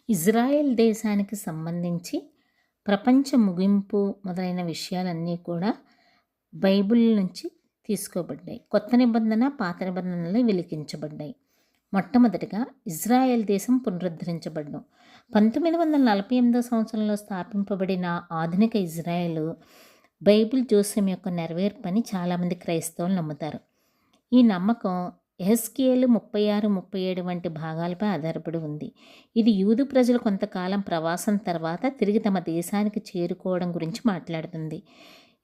Israel దేశానికి సంబంధించి ప్రపంచ ముగింపు మొదలైన విషయాలన్నీ కూడా బైబిల్ నుంచి తీసుకోబడ్డాయి. కొత్త నిబంధన, పాత నిబంధనలు విలిఖించబడ్డాయి. మొట్టమొదటిగా ఇజ్రాయెల్ దేశం పునరుద్ధరించబడడం. 1948 సంవత్సరంలో స్థాపింపబడిన ఆధునిక ఇజ్రాయెల్ బైబిల్ జోస్యం యొక్క నెరవేర్పని చాలామంది క్రైస్తవులు నమ్ముతారు. ఈ నమ్మకం యెహెజ్కేలు 36, 37 వంటి భాగాలపై ఆధారపడి ఉంది. ఇది యూదు ప్రజలు కొంతకాలం ప్రవాసం తర్వాత తిరిగి తమ దేశానికి చేరుకోవడం గురించి మాట్లాడుతుంది.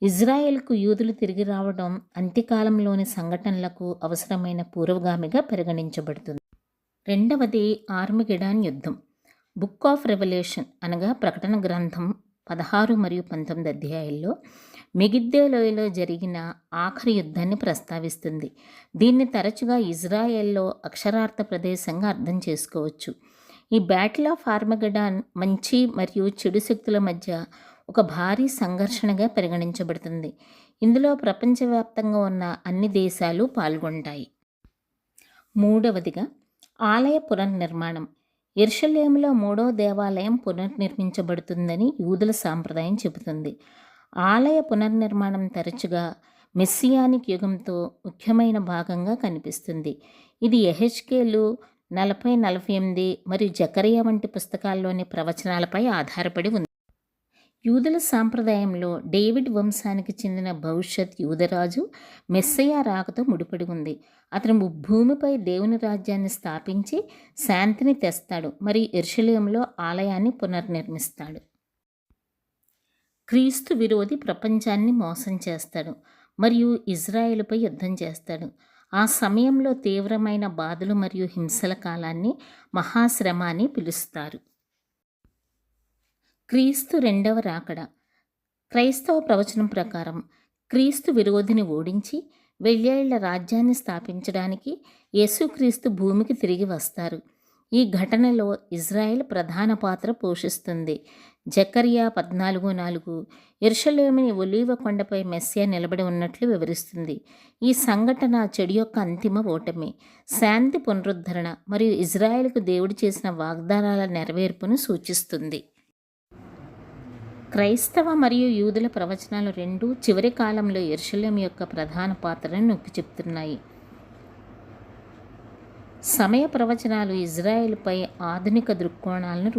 ఇజ్రాయెల్కు యూదులు తిరిగి రావడం అంత్యకాలంలోని సంఘటనలకు అవసరమైన పూర్వగామిగా పరిగణించబడుతుంది. రెండవది ఆర్మగెడాన్ యుద్ధం. బుక్ ఆఫ్ రెవల్యూషన్ అనగా ప్రకటన గ్రంథం 16 మరియు 19 అధ్యాయాల్లో మెగిద్దో లోయలో జరిగిన ఆఖరి యుద్ధాన్ని ప్రస్తావిస్తుంది. దీన్ని తరచుగా ఇజ్రాయెల్లో అక్షరార్థ ప్రదేశంగా అర్థం చేసుకోవచ్చు. ఈ బ్యాటిల్ ఆఫ్ ఆర్మగెడాన్ మంచి మరియు చెడు శక్తుల మధ్య ఒక భారీ సంఘర్షణగా పరిగణించబడుతుంది. ఇందులో ప్రపంచవ్యాప్తంగా ఉన్న అన్ని దేశాలు పాల్గొంటాయి. మూడవదిగా ఆలయ పునర్నిర్మాణం. యెరూషలేములో 3వ దేవాలయం పునర్నిర్మించబడుతుందని యూదుల సాంప్రదాయం చెబుతుంది. ఆలయ పునర్నిర్మాణం తరచుగా మెస్సియానిక్ యుగంతో ముఖ్యమైన భాగంగా కనిపిస్తుంది. ఇది యెహెజ్కేలు 40, 48 మరియు జకరియా వంటి పుస్తకాల్లోని ప్రవచనాలపై ఆధారపడి ఉంది. యూదుల సాంప్రదాయంలో డేవిడ్ వంశానికి చెందిన భవిష్యత్ యూదరాజు మెస్సయ్య రాకతో ముడిపడి ఉంది. అతను భూమిపై దేవుని రాజ్యాన్ని స్థాపించి శాంతిని తెస్తాడు మరియు యెరూషలేములో ఆలయాన్ని పునర్నిర్మిస్తాడు. క్రీస్తు విరోధి ప్రపంచాన్ని మోసం చేస్తాడు మరియు ఇజ్రాయెలుపై యుద్ధం చేస్తాడు. ఆ సమయంలో తీవ్రమైన బాధలు మరియు హింసల కాలాన్ని మహాశ్రమ అని పిలుస్తారు. క్రీస్తు రెండవ రాకడ. క్రైస్తవ ప్రవచనం ప్రకారం క్రీస్తు విరోధిని ఓడించి వెయ్యేళ్ల రాజ్యాన్ని స్థాపించడానికి యేసుక్రీస్తు భూమికి తిరిగి వస్తారు. ఈ ఘటనలో ఇజ్రాయెల్ ప్రధాన పాత్ర పోషిస్తుంది. జకరియా 14:4 యెరూషలేముని ఒలీవ కొండపై మెస్సియా నిలబడి ఉన్నట్లు వివరిస్తుంది. ఈ సంఘటన చెడు యొక్క అంతిమ ఓటమి, శాంతి పునరుద్ధరణ మరియు ఇజ్రాయెల్కు దేవుడు చేసిన వాగ్దానాల నెరవేర్పును సూచిస్తుంది. క్రైస్తవ మరియు యూదుల ప్రవచనాలు రెండూ చివరి కాలంలో యెరూషలేము యొక్క ప్రధాన పాత్రను నొక్కి చెప్తున్నాయి. సమయ ప్రవచనాలు ఇజ్రాయెల్పై ఆధునిక దృక్కోణాలను